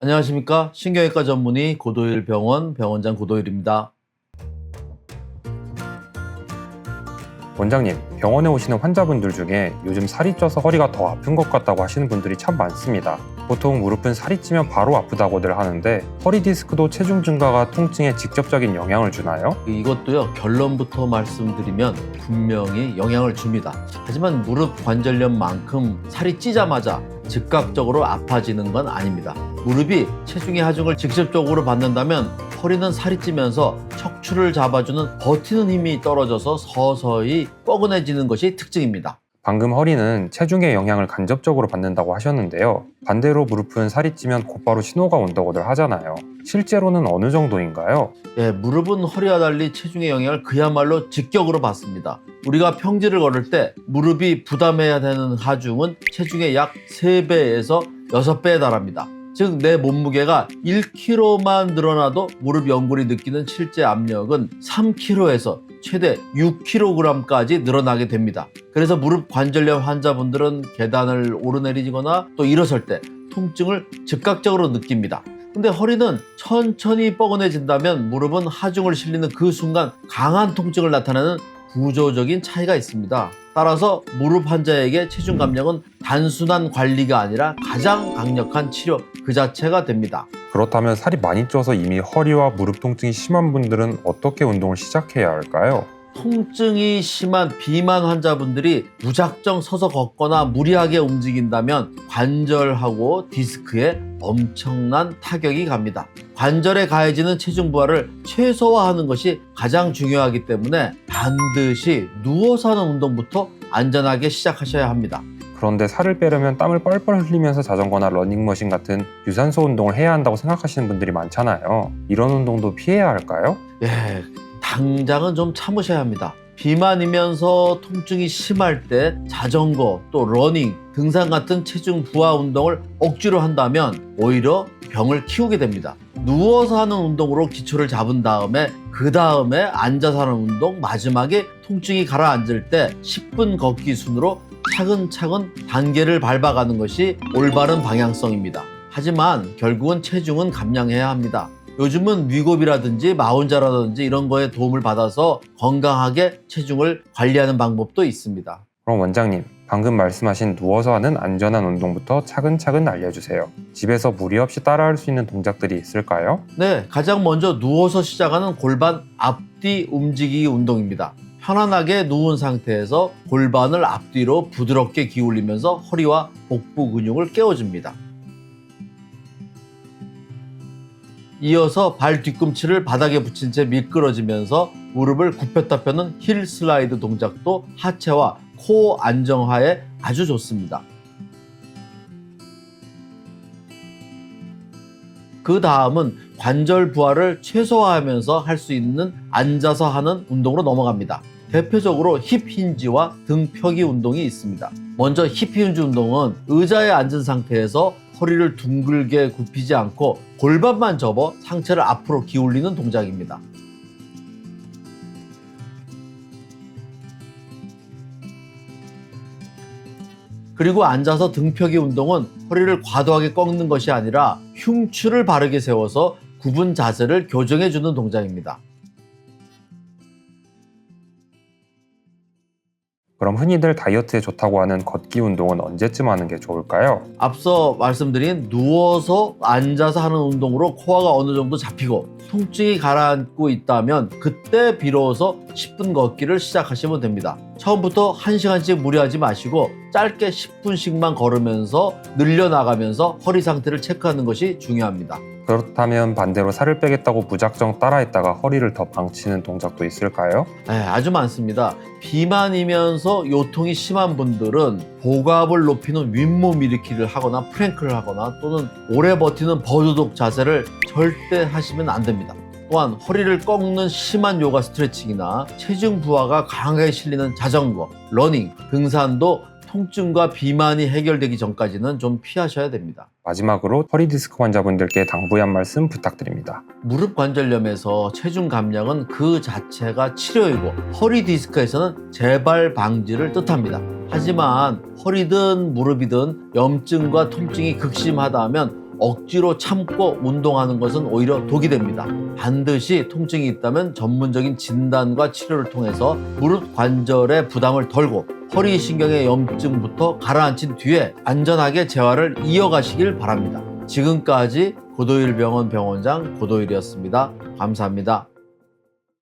안녕하십니까. 신경외과 전문의 고도일 병원 병원장 고도일입니다. 원장님, 병원에 오시는 환자분들 중에 요즘 살이 쪄서 허리가 더 아픈 것 같다고 하시는 분들이 참 많습니다. 보통 무릎은 살이 찌면 바로 아프다고들 하는데 허리 디스크도 체중 증가가 통증에 직접적인 영향을 주나요? 이것도요, 결론부터 말씀드리면 분명히 영향을 줍니다. 하지만 무릎 관절염만큼 살이 찌자마자 즉각적으로 아파지는 건 아닙니다. 무릎이 체중의 하중을 직접적으로 받는다면 허리는 살이 찌면서 척추를 잡아주는 버티는 힘이 떨어져서 서서히 뻐근해지는 것이 특징입니다. 방금 허리는 체중의 영향을 간접적으로 받는다고 하셨는데요. 반대로 무릎은 살이 찌면 곧바로 신호가 온다고들 하잖아요. 실제로는 어느 정도인가요? 무릎은 허리와 달리 체중의 영향을 그야말로 직격으로 받습니다. 우리가 평지를 걸을 때 무릎이 부담해야 되는 하중은 체중의 약 3배에서 6배에 달합니다. 즉, 내 몸무게가 1kg만 늘어나도 무릎 연골이 느끼는 실제 압력은 3kg에서 최대 6kg까지 늘어나게 됩니다. 그래서 무릎 관절염 환자분들은 계단을 오르내리거나 또 일어설 때 통증을 즉각적으로 느낍니다. 근데 허리는 천천히 뻐근해진다면 무릎은 하중을 실리는 그 순간 강한 통증을 나타내는 구조적인 차이가 있습니다. 따라서 무릎 환자에게 체중 감량은 단순한 관리가 아니라 가장 강력한 치료 그 자체가 됩니다. 그렇다면 살이 많이 쪄서 이미 허리와 무릎 통증이 심한 분들은 어떻게 운동을 시작해야 할까요? 통증이 심한 비만 환자분들이 무작정 서서 걷거나 무리하게 움직인다면 관절하고 디스크에 엄청난 타격이 갑니다. 관절에 가해지는 체중 부하를 최소화하는 것이 가장 중요하기 때문에 반드시 누워서 하는 운동부터 안전하게 시작하셔야 합니다. 그런데 살을 빼려면 땀을 뻘뻘 흘리면서 자전거나 러닝머신 같은 유산소 운동을 해야 한다고 생각하시는 분들이 많잖아요. 이런 운동도 피해야 할까요? 당장은 좀 참으셔야 합니다. 비만이면서 통증이 심할 때 자전거, 또 러닝, 등산 같은 체중 부하 운동을 억지로 한다면 오히려 병을 키우게 됩니다. 누워서 하는 운동으로 기초를 잡은 다음에 그 다음에 앉아서 하는 운동, 마지막에 통증이 가라앉을 때 10분 걷기 순으로 차근차근 단계를 밟아가는 것이 올바른 방향성입니다. 하지만 결국은 체중은 감량해야 합니다. 요즘은 위고비라든지 마운자라든지 이런 거에 도움을 받아서 건강하게 체중을 관리하는 방법도 있습니다. 그럼 원장님, 방금 말씀하신 누워서 하는 안전한 운동부터 차근차근 알려주세요. 집에서 무리 없이 따라할 수 있는 동작들이 있을까요? 가장 먼저 누워서 시작하는 골반 앞뒤 움직이기 운동입니다. 편안하게 누운 상태에서 골반을 앞뒤로 부드럽게 기울이면서 허리와 복부 근육을 깨워줍니다. 이어서 발 뒤꿈치를 바닥에 붙인 채 미끄러지면서 무릎을 굽혔다 펴는 힐 슬라이드 동작도 하체와 코어 안정화에 아주 좋습니다. 그 다음은 관절 부하를 최소화하면서 할 수 있는 앉아서 하는 운동으로 넘어갑니다. 대표적으로 힙 힌지와 등 펴기 운동이 있습니다. 먼저 힙 힌지 운동은 의자에 앉은 상태에서 허리를 둥글게 굽히지 않고 골반만 접어 상체를 앞으로 기울이는 동작입니다. 그리고 앉아서 등펴기 운동은 허리를 과도하게 꺾는 것이 아니라 흉추를 바르게 세워서 굽은 자세를 교정해주는 동작입니다. 그럼 흔히들 다이어트에 좋다고 하는 걷기 운동은 언제쯤 하는 게 좋을까요? 앞서 말씀드린 누워서 앉아서 하는 운동으로 코어가 어느 정도 잡히고 통증이 가라앉고 있다면 그때 비로소 10분 걷기를 시작하시면 됩니다. 처음부터 1시간씩 무리하지 마시고 짧게 10분씩만 걸으면서 늘려나가면서 허리 상태를 체크하는 것이 중요합니다. 그렇다면 반대로 살을 빼겠다고 무작정 따라했다가 허리를 더 방치는 동작도 있을까요? 아주 많습니다. 비만이면서 요통이 심한 분들은 복압을 높이는 윗몸 일으키기를 하거나 프랭크를 하거나 또는 오래 버티는 버드독 자세를 절대 하시면 안 됩니다. 또한 허리를 꺾는 심한 요가 스트레칭이나 체중 부하가 강하게 실리는 자전거, 러닝, 등산도 통증과 비만이 해결되기 전까지는 좀 피하셔야 됩니다. 마지막으로 허리 디스크 환자분들께 당부의 한 말씀 부탁드립니다. 무릎 관절염에서 체중 감량은 그 자체가 치료이고 허리 디스크에서는 재발 방지를 뜻합니다. 하지만 허리든 무릎이든 염증과 통증이 극심하다 하면 억지로 참고 운동하는 것은 오히려 독이 됩니다. 반드시 통증이 있다면 전문적인 진단과 치료를 통해서 무릎 관절의 부담을 덜고 허리 신경의 염증부터 가라앉힌 뒤에 안전하게 재활을 이어가시길 바랍니다. 지금까지 고도일 병원 병원장 고도일이었습니다. 감사합니다.